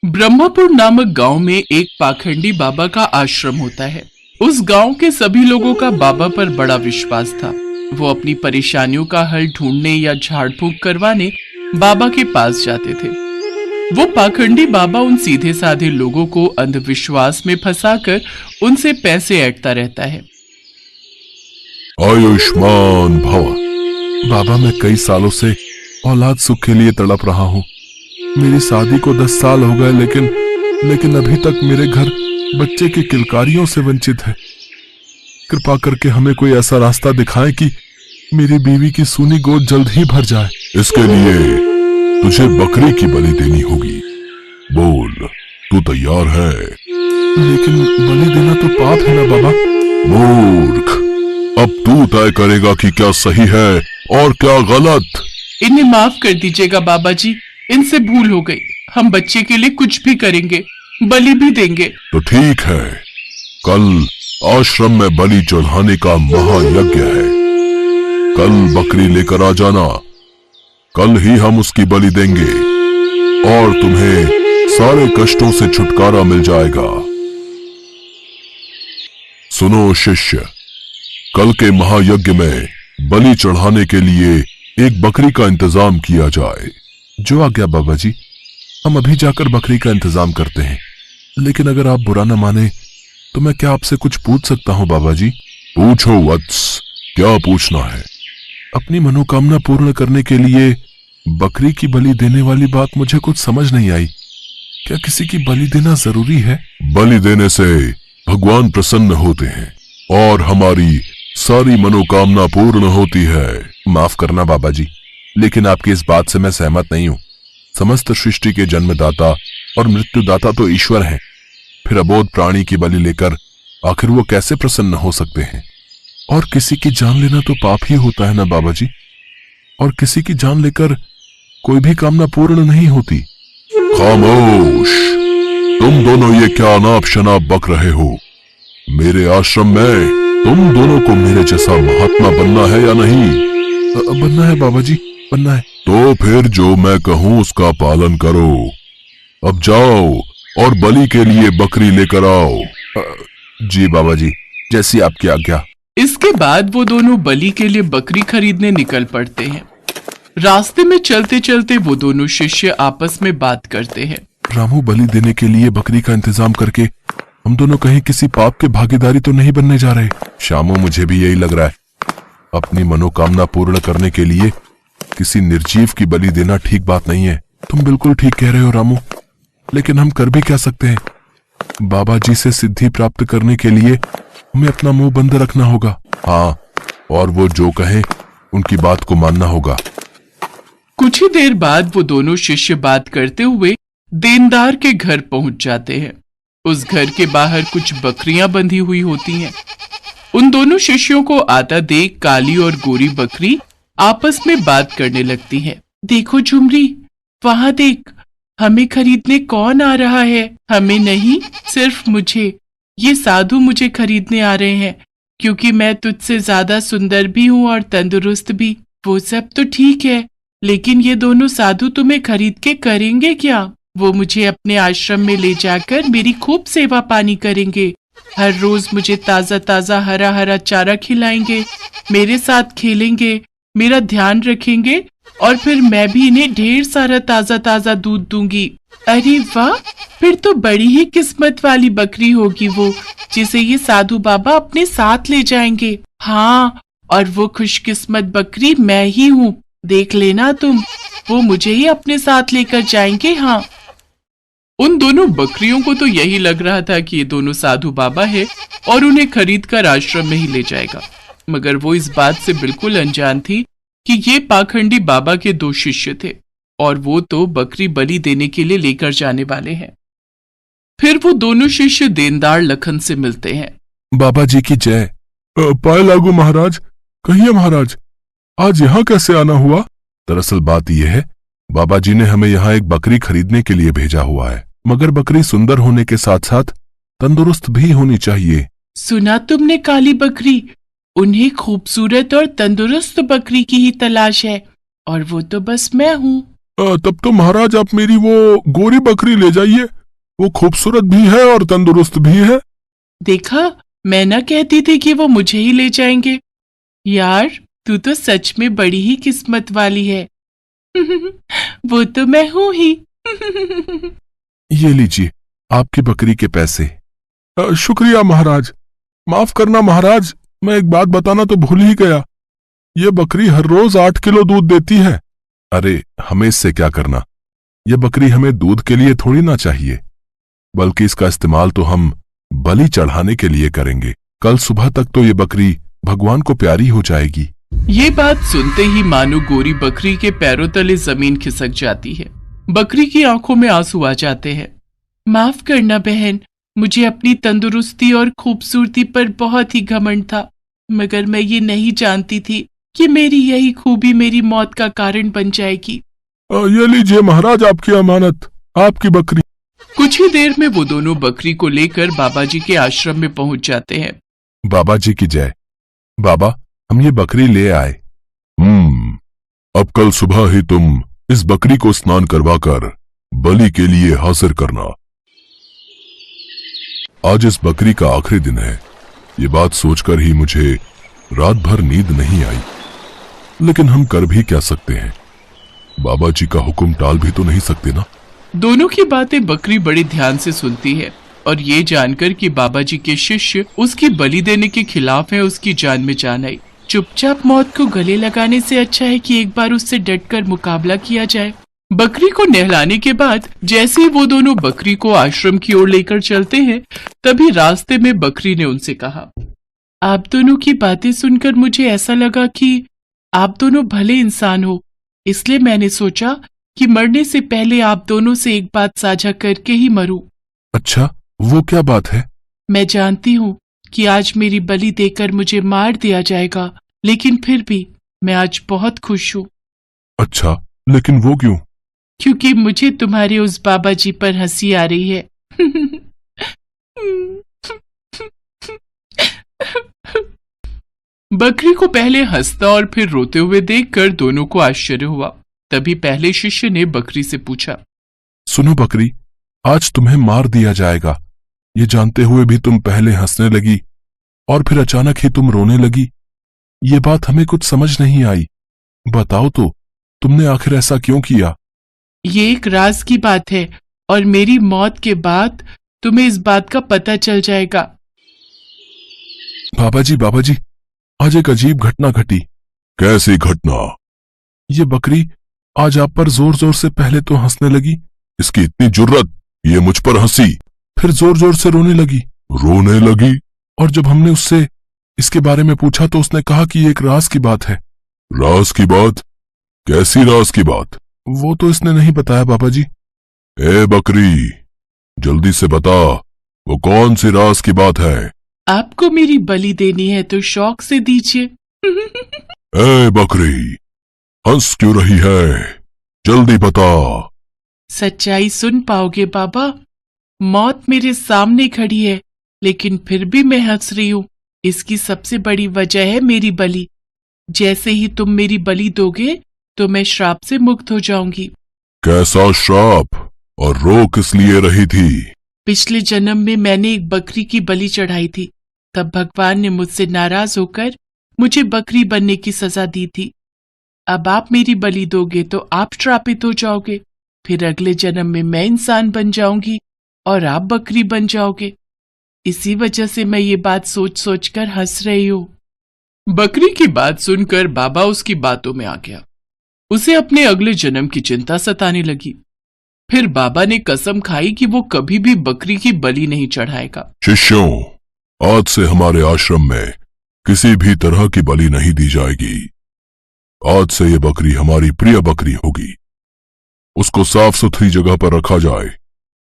ब्रह्मपुर नामक गांव में एक पाखंडी बाबा का आश्रम होता है। उस गांव के सभी लोगों का बाबा पर बड़ा विश्वास था। वो अपनी परेशानियों का हल ढूंढने या झाड़ फूंक करवाने बाबा के पास जाते थे। वो पाखंडी बाबा उन सीधे साधे लोगों को अंधविश्वास में फंसाकर उनसे पैसे ऐंठता रहता है। आयुष्मान भव। बाबा, मैं कई सालों से औलाद सुख के लिए तड़प रहा हूँ। मेरी शादी को 10 साल हो गए, लेकिन अभी तक मेरे घर बच्चे की किलकारियों से वंचित है। कृपा करके हमें कोई ऐसा रास्ता दिखाएं कि मेरी बीवी की सूनी गोद जल्द ही भर जाए। इसके लिए तुझे बकरी की बलि देनी होगी। बोल, तू तैयार है? लेकिन बलि देना तो पाप है ना बाबा। मूर्ख, अब तू तय करेगा कि क्या सही है और क्या गलत। इन्हें माफ कर दीजिएगा बाबा जी, इनसे भूल हो गई। हम बच्चे के लिए कुछ भी करेंगे, बलि भी देंगे। तो ठीक है, कल आश्रम में बलि चढ़ाने का महायज्ञ है। कल बकरी लेकर आ जाना। कल ही हम उसकी बलि देंगे और तुम्हें सारे कष्टों से छुटकारा मिल जाएगा। सुनो शिष्य, कल के महायज्ञ में बलि चढ़ाने के लिए एक बकरी का इंतजाम किया जाए। जो आज्ञा बाबा जी, हम अभी जाकर बकरी का इंतजाम करते हैं। लेकिन अगर आप बुरा न माने तो मैं क्या आपसे कुछ पूछ सकता हूँ बाबा जी? पूछो वत्स, क्या पूछना है? अपनी मनोकामना पूर्ण करने के लिए बकरी की बलि देने वाली बात मुझे कुछ समझ नहीं आई। क्या किसी की बलि देना जरूरी है? बलि देने से भगवान प्रसन्न होते हैं और हमारी सारी मनोकामना पूर्ण होती है। माफ करना बाबा जी, लेकिन आपकी इस बात से मैं सहमत नहीं हूँ। समस्त सृष्टि के जन्मदाता और मृत्युदाता तो ईश्वर हैं। फिर अबोध प्राणी की बलि लेकर आखिर वो कैसे प्रसन्न हो सकते हैं? और किसी की जान लेना तो पाप ही होता है ना बाबा जी। और किसी की जान लेकर कोई भी कामना पूर्ण नहीं होती। खामोश, तुम दोनों ये क्या अनाप शनाप बक रहे हो? मेरे आश्रम में तुम दोनों को मेरे जैसा महात्मा बनना है या नहीं? बनना है बाबा जी, बनना है। तो फिर जो मैं कहूं उसका पालन करो। अब जाओ और बलि के लिए बकरी लेकर आओ। जी बाबा जी, जैसी आपकी आज्ञा। इसके बाद वो दोनों बलि के लिए बकरी खरीदने निकल पड़ते हैं। रास्ते में चलते चलते वो दोनों शिष्य आपस में बात करते हैं। रामू, बलि देने के लिए बकरी का इंतजाम करके हम दोनों कहीं किसी पाप के भागीदारी तो नहीं बनने जा रहे? श्यामू, मुझे भी यही लग रहा है। अपनी मनोकामना पूर्ण करने के लिए किसी निर्जीव की बलि देना ठीक बात नहीं है। तुम बिल्कुल ठीक कह रहे हो रामू, लेकिन हम कर भी क्या सकते हैं? बाबा जी से सिद्धि प्राप्त करने के लिए हमें अपना मुंह बंद रखना होगा। हाँ, और वो जो कहें उनकी बात को मानना होगा। कुछ ही देर बाद वो दोनों शिष्य बात करते हुए देनदार के घर पहुंच जाते हैं। उस घर के बाहर कुछ बकरियां बंधी हुई होती हैं। उन दोनों शिष्यों को आता देख काली और गोरी बकरी आपस में बात करने लगती हैं। देखो झुमरी, वहां देख, हमें खरीदने कौन आ रहा है? हमें नहीं, सिर्फ मुझे। ये साधु मुझे खरीदने आ रहे हैं क्योंकि मैं तुझसे ज्यादा सुंदर भी हूँ और तंदुरुस्त भी। वो सब तो ठीक है, लेकिन ये दोनों साधु तुम्हें खरीद के करेंगे क्या? वो मुझे अपने आश्रम में ले जाकर मेरी खूब सेवा पानी करेंगे। हर रोज मुझे ताजा ताजा हरा हरा चारा खिलाएंगे, मेरे साथ खेलेंगे, मेरा ध्यान रखेंगे और फिर मैं भी इन्हें ढेर सारा ताजा ताजा दूध दूंगी। अरे वाह, फिर तो बड़ी ही किस्मत वाली बकरी होगी वो, जिसे ये साधु बाबा अपने साथ ले जाएंगे। हाँ, और वो खुशकिस्मत बकरी मैं ही हूँ। देख लेना तुम, वो मुझे ही अपने साथ लेकर जाएंगे। हाँ। उन दोनों बकरियों को तो यही लग रहा था कि ये दोनों साधु बाबा है और उन्हें खरीद कर आश्रम में ही ले जाएगा, मगर वो इस बात से बिल्कुल अनजान थी कि ये पाखंडी बाबा के 2 शिष्य थे और वो तो बकरी बलि देने के लिए लेकर जाने वाले हैं। फिर वो दोनों शिष्य देनदार लखन से मिलते हैं। बाबा जी की जय। पाए लागू महाराज। कहिए महाराज, आज यहाँ कैसे आना हुआ? दरअसल बात यह है, बाबा जी ने हमें यहाँ एक बकरी खरीदने के लिए भेजा हुआ है, मगर बकरी सुंदर होने के साथ साथ तंदुरुस्त भी होनी चाहिए। सुना तुमने काली बकरी? उन्हें खूबसूरत और तंदुरुस्त बकरी की ही तलाश है और वो तो बस मैं हूँ। तब तो महाराज आप मेरी वो गोरी बकरी ले जाइए, वो खूबसूरत भी है और तंदुरुस्त भी है। देखा, मैं ना कहती थी कि वो मुझे ही ले जाएंगे। यार, तू तो सच में बड़ी ही किस्मत वाली है। वो तो मैं हूं ही। ये लीजिए आपकी बकरी के पैसे। शुक्रिया महाराज। माफ करना महाराज, मैं एक बात बताना तो भूल ही गया। ये बकरी हर रोज 8 किलो दूध देती है। अरे हमें इससे क्या करना, ये बकरी हमें दूध के लिए थोड़ी ना चाहिए, बल्कि इसका इस्तेमाल तो हम बलि चढ़ाने के लिए करेंगे। कल सुबह तक तो ये बकरी भगवान को प्यारी हो जाएगी। ये बात सुनते ही मानो गोरी बकरी के पैरों तले जमीन खिसक जाती है। बकरी की आंखों में आंसू आ जाते हैं। माफ करना बहन, मुझे अपनी तंदुरुस्ती और खूबसूरती पर बहुत ही घमंड था, मगर मैं ये नहीं जानती थी कि मेरी यही खूबी मेरी मौत का कारण बन जाएगी। ये लीजिए महाराज आपकी अमानत, आपकी बकरी। कुछ ही देर में वो दोनों बकरी को लेकर बाबा जी के आश्रम में पहुंच जाते हैं। बाबा जी की जय। बाबा, हम ये बकरी ले आए। अब कल सुबह ही तुम इस बकरी को स्नान करवाकर बलि के लिए हाजिर करना। आज इस बकरी का आखिरी दिन है। ये बात सोचकर ही मुझे रात भर नींद नहीं आई, लेकिन हम कर भी क्या सकते हैं, बाबा जी का हुक्म टाल भी तो नहीं सकते ना। दोनों की बातें बकरी बड़े ध्यान से सुनती है और ये जानकर कि बाबा जी के शिष्य उसकी बलि देने के खिलाफ हैं, उसकी जान में जान आई। चुपचाप मौत को गले लगाने से अच्छा है कि एक बार उससे डटकर मुकाबला किया जाए। बकरी को नहलाने के बाद जैसे ही वो दोनों बकरी को आश्रम की ओर लेकर चलते हैं, तभी रास्ते में बकरी ने उनसे कहा, आप दोनों की बातें सुनकर मुझे ऐसा लगा कि आप दोनों भले इंसान हो, इसलिए मैंने सोचा कि मरने से पहले आप दोनों से एक बात साझा करके ही मरूं। अच्छा, वो क्या बात है? मैं जानती हूँ कि आज मेरी बलि देकर मुझे मार दिया जाएगा, लेकिन फिर भी मैं आज बहुत खुश हूँ। अच्छा, लेकिन वो क्यों? क्योंकि मुझे तुम्हारे उस बाबा जी पर हंसी आ रही है। बकरी को पहले हंसता और फिर रोते हुए देखकर दोनों को आश्चर्य हुआ। तभी पहले शिष्य ने बकरी से पूछा, सुनो बकरी, आज तुम्हें मार दिया जाएगा, ये जानते हुए भी तुम पहले हंसने लगी और फिर अचानक ही तुम रोने लगी। ये बात हमें कुछ समझ नहीं आई। बताओ तो, तुमने आखिर ऐसा क्यों किया? ये एक राज की बात है और मेरी मौत के बाद तुम्हें इस बात का पता चल जाएगा। बाबा जी, आज एक अजीब घटना घटी। कैसी घटना? ये बकरी आज आप पर जोर जोर से पहले तो हंसने लगी, इसकी इतनी जुर्रत, ये मुझ पर हंसी, फिर जोर जोर से रोने लगी। रोने लगी? और जब हमने उससे इसके बारे में पूछा तो उसने कहा कि ये एक राज की बात है। राज की बात? कैसी राज की बात? वो तो इसने नहीं बताया बाबा जी। ए बकरी, जल्दी से बता, वो कौन सी राज की बात है? आपको मेरी बलि देनी है तो शौक से दीजिए। ए बकरी, हंस क्यों रही है? जल्दी बता। सच्चाई सुन पाओगे बाबा। मौत मेरे सामने खड़ी है, लेकिन फिर भी मैं हंस रही हूँ। इसकी सबसे बड़ी वजह है मेरी बलि। जैसे ही तुम मेरी बलि दोगे तो मैं श्राप से मुक्त हो जाऊंगी। कैसा श्राप? और रो किस लिए रही थी? पिछले जन्म में मैंने एक बकरी की बलि चढ़ाई थी। तब भगवान ने मुझसे नाराज होकर मुझे बकरी बनने की सजा दी थी। अब आप मेरी बलि दोगे तो आप श्रापित हो जाओगे। फिर अगले जन्म में मैं इंसान बन जाऊंगी और आप बकरी बन जाओगे। इसी वजह से मैं ये बात सोच सोच कर हंस रही हूँ। बकरी की बात सुनकर बाबा उसकी बातों में आ गया। उसे अपने अगले जन्म की चिंता सताने लगी। फिर बाबा ने कसम खाई कि वो कभी भी बकरी की बलि नहीं चढ़ाएगा। शिष्यों, आज से हमारे आश्रम में किसी भी तरह की बलि नहीं दी जाएगी। आज से ये बकरी हमारी प्रिय बकरी होगी। उसको साफ सुथरी जगह पर रखा जाए।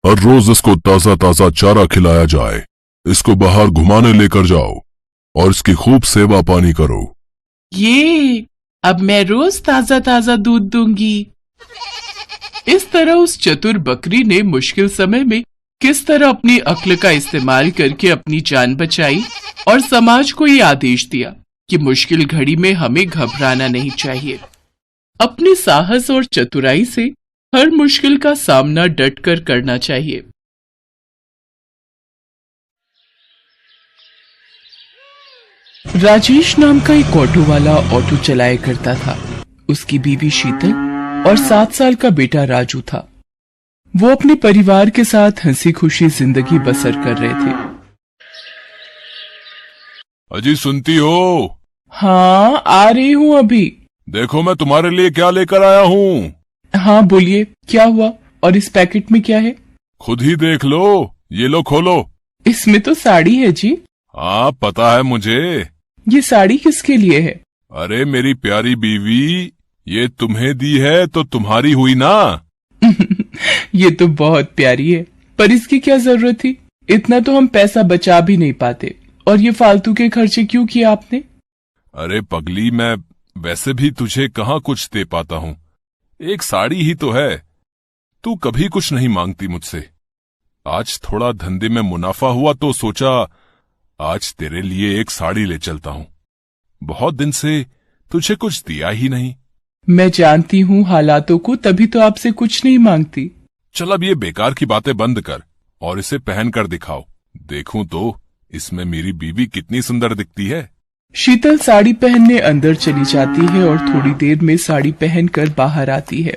हर रोज इसको ताजा ताजा चारा खिलाया जाए। इसको बाहर घुमाने लेकर जाओ और इसकी खूब सेवा पानी करो। ये अब मैं रोज ताजा ताजा दूध दूंगी। इस तरह उस चतुर बकरी ने मुश्किल समय में किस तरह अपनी अक्ल का इस्तेमाल करके अपनी जान बचाई और समाज को ये आदेश दिया कि मुश्किल घड़ी में हमें घबराना नहीं चाहिए। अपने साहस और चतुराई से हर मुश्किल का सामना डट कर करना चाहिए। राजेश नाम का एक ऑटो वाला ऑटो चलाया करता था। उसकी बीवी शीतल और 7 साल का बेटा राजू था। वो अपने परिवार के साथ हंसी खुशी जिंदगी बसर कर रहे थे। अजी सुनती हो? हाँ, आ रही हूँ अभी। देखो मैं तुम्हारे लिए क्या लेकर आया हूँ। हाँ बोलिए, क्या हुआ? और इस पैकेट में क्या है? खुद ही देख लो, ये लो खोलो। इसमें तो साड़ी है जी। हाँ पता है मुझे। ये साड़ी किसके लिए है? अरे मेरी प्यारी बीवी, ये तुम्हें दी है तो तुम्हारी हुई ना। ये तो बहुत प्यारी है, पर इसकी क्या जरूरत थी? इतना तो हम पैसा बचा भी नहीं पाते, और ये फालतू के खर्चे क्यों किए आपने? अरे पगली, मैं वैसे भी तुझे कहाँ कुछ दे पाता हूँ, एक साड़ी ही तो है। तू कभी कुछ नहीं मांगती मुझसे। आज थोड़ा धंधे में मुनाफा हुआ तो सोचा आज तेरे लिए एक साड़ी ले चलता हूँ। बहुत दिन से तुझे कुछ दिया ही नहीं। मैं जानती हूँ हालातों को, तभी तो आपसे कुछ नहीं मांगती। चल अब ये बेकार की बातें बंद कर और इसे पहन कर दिखाओ, देखूं तो इसमें मेरी बीवी कितनी सुंदर दिखती है। शीतल साड़ी पहनने अंदर चली जाती है और थोड़ी देर में साड़ी पहनकर बाहर आती है।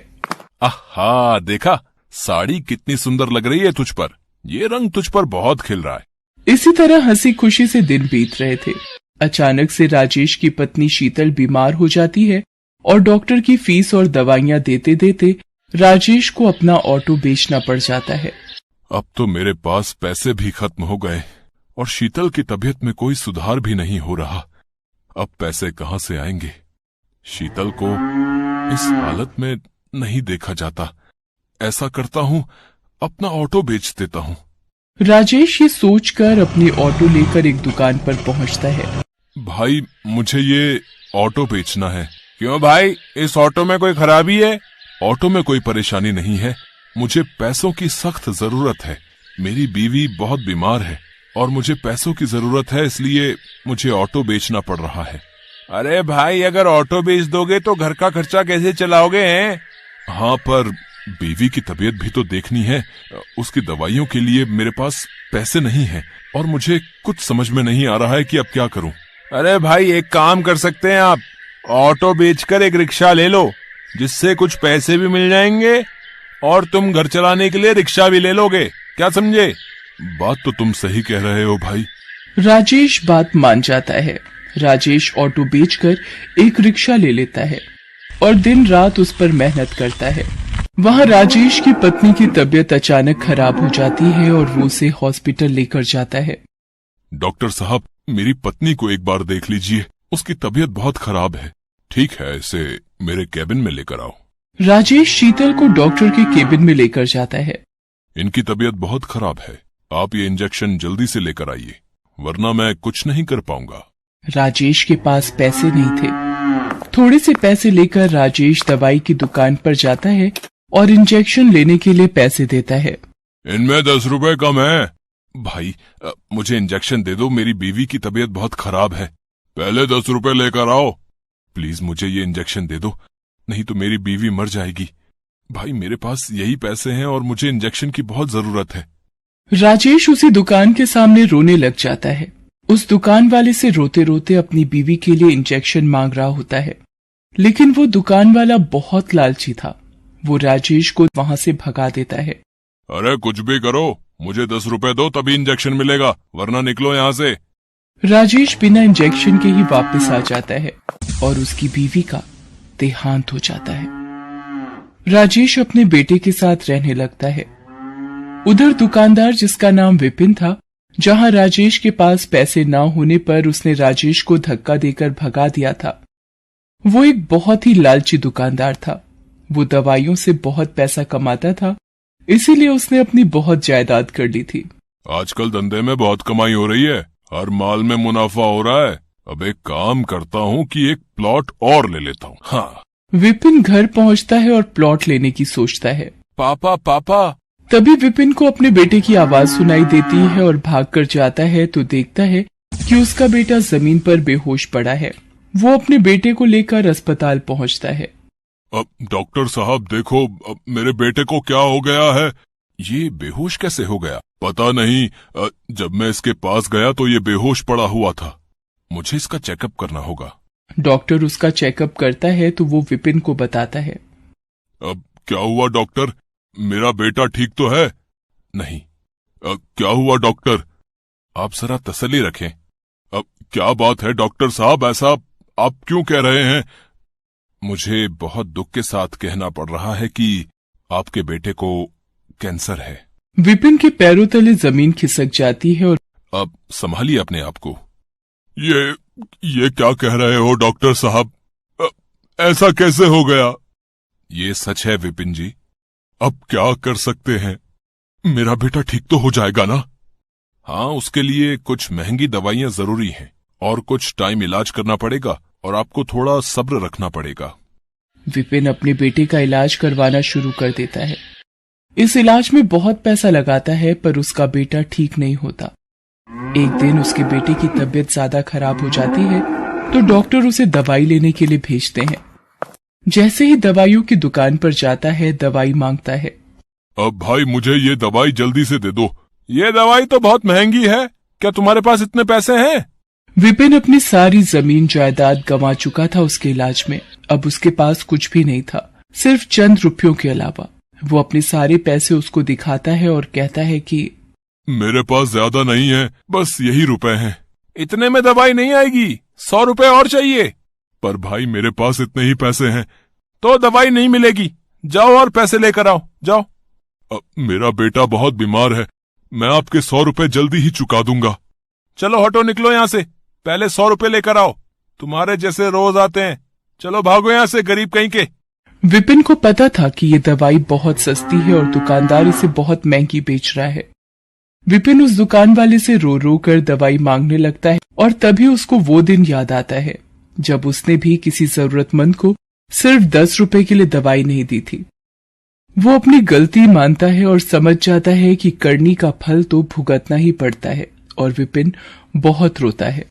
आहा, देखा साड़ी कितनी सुंदर लग रही है तुझ पर। ये रंग तुझ पर बहुत खिल रहा है। इसी तरह हंसी खुशी से दिन बीत रहे थे। अचानक से राजेश की पत्नी शीतल बीमार हो जाती है और डॉक्टर की फीस और दवाइयां देते देते राजेश को अपना ऑटो बेचना पड़ जाता है। अब तो मेरे पास पैसे भी खत्म हो गए और शीतल की तबीयत में कोई सुधार भी नहीं हो रहा। अब पैसे कहाँ से आएंगे? शीतल को इस हालत में नहीं देखा जाता। ऐसा करता हूँ, अपना ऑटो बेच देता हूँ। राजेश ये सोचकर अपनी ऑटो लेकर एक दुकान पर पहुंचता है। भाई मुझे ये ऑटो बेचना है। क्यों भाई, इस ऑटो में कोई खराबी है? ऑटो में कोई परेशानी नहीं है, मुझे पैसों की सख्त जरूरत है। मेरी बीवी बहुत बीमार है और मुझे पैसों की जरूरत है, इसलिए मुझे ऑटो बेचना पड़ रहा है। अरे भाई, अगर ऑटो बेच दोगे तो घर का खर्चा कैसे चलाओगे हैं? हाँ, पर बीवी की तबीयत भी तो देखनी है। उसकी दवाइयों के लिए मेरे पास पैसे नहीं हैं और मुझे कुछ समझ में नहीं आ रहा है कि अब क्या करूं। अरे भाई, एक काम कर सकते हैं आप, ऑटो बेचकर एक रिक्शा ले लो, जिससे कुछ पैसे भी मिल जाएंगे और तुम घर चलाने के लिए रिक्शा भी ले लोगे। क्या समझे? बात तो तुम सही कह रहे हो भाई। राजेश बात मान जाता है। राजेश ऑटो बेचकर एक रिक्शा ले लेता है और दिन रात उस पर मेहनत करता है। वहाँ राजेश की पत्नी की तबीयत अचानक खराब हो जाती है और वो उसे हॉस्पिटल लेकर जाता है। डॉक्टर साहब, मेरी पत्नी को एक बार देख लीजिए, उसकी तबीयत बहुत खराब है। ठीक है, इसे मेरे केबिन में लेकर आओ। राजेश शीतल को डॉक्टर के केबिन में लेकर जाता है। इनकी तबीयत बहुत खराब है, आप ये इंजेक्शन जल्दी से लेकर आइए, वरना मैं कुछ नहीं कर पाऊंगा। राजेश के पास पैसे नहीं थे। थोड़े से पैसे लेकर राजेश दवाई की दुकान पर जाता है और इंजेक्शन लेने के लिए पैसे देता है। इनमें 10 रुपए कम है। भाई मुझे इंजेक्शन दे दो, मेरी बीवी की तबीयत बहुत खराब है। पहले 10 रुपए लेकर आओ। प्लीज मुझे ये इंजेक्शन दे दो, नहीं तो मेरी बीवी मर जाएगी। भाई मेरे पास यही पैसे हैं और मुझे इंजेक्शन की बहुत जरूरत है। राजेश उसी दुकान के सामने रोने लग जाता है। उस दुकान वाले से रोते रोते अपनी बीवी के लिए इंजेक्शन मांग रहा होता है, लेकिन वो दुकान वाला बहुत लालची था। वो राजेश को वहाँ से भगा देता है। अरे कुछ भी करो, मुझे 10 रुपए दो तभी इंजेक्शन मिलेगा, वरना निकलो यहाँ से। राजेश बिना इंजेक्शन के ही वापस आ जाता है और उसकी बीवी का देहांत हो जाता है। राजेश अपने बेटे के साथ रहने लगता है। उधर दुकानदार, जिसका नाम विपिन था, जहां राजेश के पास पैसे ना होने पर उसने राजेश को धक्का देकर भगा दिया था, वो एक बहुत ही लालची दुकानदार था। वो दवाइयों से बहुत पैसा कमाता था, इसीलिए उसने अपनी बहुत जायदाद कर ली थी। आजकल धंधे में बहुत कमाई हो रही है, हर माल में मुनाफा हो रहा है। अब एक काम करता हूँ कि एक प्लॉट और ले लेता हूँ। हाँ। विपिन घर पहुँचता है और प्लॉट लेने की सोचता है। पापा पापा। तभी विपिन को अपने बेटे की आवाज सुनाई देती है और भागकर जाता है तो देखता है कि उसका बेटा जमीन पर बेहोश पड़ा है। वो अपने बेटे को लेकर अस्पताल पहुंचता है। अब डॉक्टर साहब देखो, अब मेरे बेटे को क्या हो गया है? ये बेहोश कैसे हो गया? पता नहीं, जब मैं इसके पास गया तो ये बेहोश पड़ा हुआ था। मुझे इसका चेकअप करना होगा। डॉक्टर उसका चेकअप करता है तो वो विपिन को बताता है। अब क्या हुआ डॉक्टर? मेरा बेटा ठीक तो है? नहीं। क्या हुआ डॉक्टर? आप जरा तसल्ली रखें। अब क्या बात है डॉक्टर साहब, ऐसा आप क्यों कह रहे हैं? मुझे बहुत दुख के साथ कहना पड़ रहा है कि आपके बेटे को कैंसर है। विपिन के पैरों तले जमीन खिसक जाती है और अब संभालिए अपने आप को। ये क्या कह रहे हो डॉक्टर साहब? ऐसा कैसे हो गया? ये सच है विपिन जी। अब क्या कर सकते हैं? मेरा बेटा ठीक तो हो जाएगा ना? हाँ, उसके लिए कुछ महंगी दवाइयां जरूरी हैं और कुछ टाइम इलाज करना पड़ेगा और आपको थोड़ा सब्र रखना पड़ेगा। विपिन अपने बेटे का इलाज करवाना शुरू कर देता है। इस इलाज में बहुत पैसा लगाता है पर उसका बेटा ठीक नहीं होता। एक दिन उसके बेटे की तबीयत ज्यादा खराब हो जाती है तो डॉक्टर उसे दवाई लेने के लिए भेजते हैं। जैसे ही दवाइयों की दुकान पर जाता है, दवाई मांगता है। अब भाई मुझे ये दवाई जल्दी से दे दो। ये दवाई तो बहुत महंगी है, क्या तुम्हारे पास इतने पैसे हैं? विपिन अपनी सारी जमीन जायदाद गंवा चुका था उसके इलाज में। अब उसके पास कुछ भी नहीं था, सिर्फ चंद रुपयों के अलावा। वो अपने सारे पैसे उसको दिखाता है और कहता है कि मेरे पास ज्यादा नहीं है, बस यही रुपए हैं। इतने में दवाई नहीं आएगी, 100 रुपए और चाहिए। पर भाई मेरे पास इतने ही पैसे हैं। तो दवाई नहीं मिलेगी, जाओ और पैसे लेकर आओ, जाओ। मेरा बेटा बहुत बीमार है, मैं आपके 100 रुपए जल्दी ही चुका दूंगा। चलो हटो, निकलो यहाँ से, पहले 100 रुपए लेकर आओ। तुम्हारे जैसे रोज आते हैं, चलो भागो यहाँ से, गरीब कहीं के। विपिन को पता था कि ये दवाई बहुत सस्ती है और दुकानदार इसे बहुत महंगी बेच रहा है। विपिन उस दुकान वाले से रो रो कर दवाई मांगने लगता है और तभी उसको वो दिन याद आता है जब उसने भी किसी जरूरतमंद को सिर्फ 10 रुपए के लिए दवाई नहीं दी थी। वो अपनी गलती मानता है और समझ जाता है कि करनी का फल तो भुगतना ही पड़ता है और विपिन बहुत रोता है।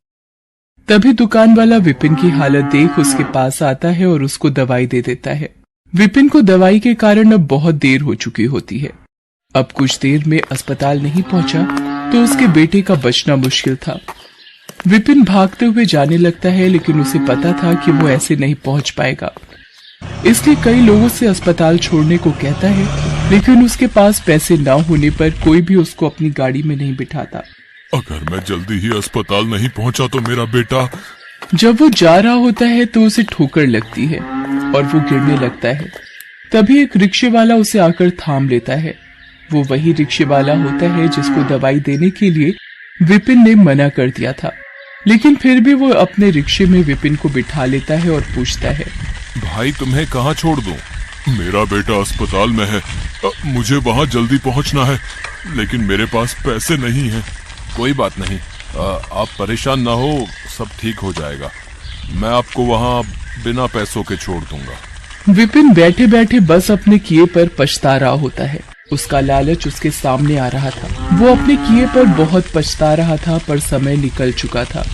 तभी दुकान वाला विपिन की हालत देख उसके पास आता है और उसको दवाई दे देता है। विपिन को दवाई के कारण अब बहुत देर हो चुकी होती है। अब कुछ देर में अस्पताल नहीं पहुंचा तो उसके बेटे का बचना मुश्किल था। विपिन भागते हुए जाने लगता है लेकिन उसे पता था कि वो ऐसे नहीं पहुंच पाएगा, इसलिए कई लोगों से अस्पताल छोड़ने को कहता है, लेकिन उसके पास पैसे न होने पर कोई भी उसको अपनी गाड़ी में नहीं बिठाता। अगर मैं जल्दी ही अस्पताल नहीं पहुंचा तो मेरा बेटा। जब वो जा रहा होता है तो उसे ठोकर लगती है और वो गिरने लगता है। तभी एक रिक्शे वाला उसे आकर थाम लेता है। वो वही रिक्शे वाला होता है जिसको दवाई देने के लिए विपिन ने मना कर दिया था, लेकिन फिर भी वो अपने रिक्शे में विपिन को बिठा लेता है और पूछता है, भाई तुम्हें कहाँ छोड़ दूं? मेरा बेटा अस्पताल में है, मुझे वहाँ जल्दी पहुँचना है, लेकिन मेरे पास पैसे नहीं हैं। कोई बात नहीं, आप परेशान ना हो, सब ठीक हो जाएगा। मैं आपको वहाँ बिना पैसों के छोड़ दूंगा। विपिन बैठे बैठे बस अपने किए पर पछता रहा होता है। उसका लालच उसके सामने आ रहा था। वो अपने किए पर बहुत पछता रहा था पर समय निकल चुका था।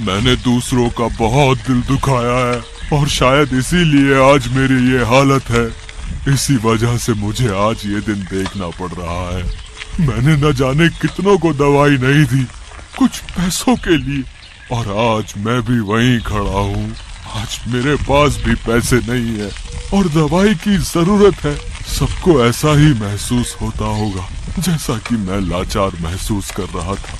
मैंने दूसरों का बहुत दिल दुखाया है और शायद इसीलिए आज मेरी ये हालत है। इसी वजह से मुझे आज ये दिन देखना पड़ रहा है। मैंने न जाने कितनों को दवाई नहीं दी, कुछ पैसों के लिए, और आज मैं भी वहीं खड़ा हूँ। आज मेरे पास भी पैसे नहीं है और दवाई की जरूरत है। सबको ऐसा ही महसूस होता होगा जैसा कि मैं लाचार महसूस कर रहा था।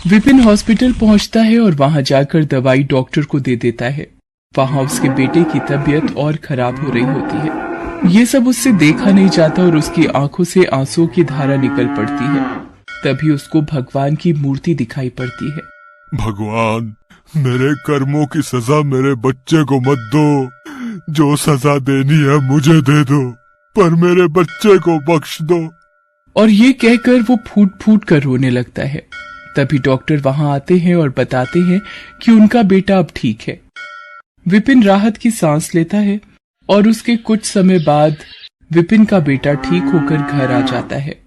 विपिन हॉस्पिटल पहुंचता है और वहां जाकर दवाई डॉक्टर को दे देता है। वहां उसके बेटे की तबीयत और खराब हो रही होती है। ये सब उससे देखा नहीं जाता और उसकी आंखों से आंसुओं की धारा निकल पड़ती है। तभी उसको भगवान की मूर्ति दिखाई पड़ती है। भगवान, मेरे कर्मों की सजा मेरे बच्चे को मत दो। जो सजा देनी है मुझे दे दो, पर मेरे बच्चे को बख्श दो। और ये कहकर वो फूट फूट कर रोने लगता है। तभी डॉक्टर वहां आते हैं और बताते हैं कि उनका बेटा अब ठीक है। विपिन राहत की सांस लेता है और उसके कुछ समय बाद विपिन का बेटा ठीक होकर घर आ जाता है।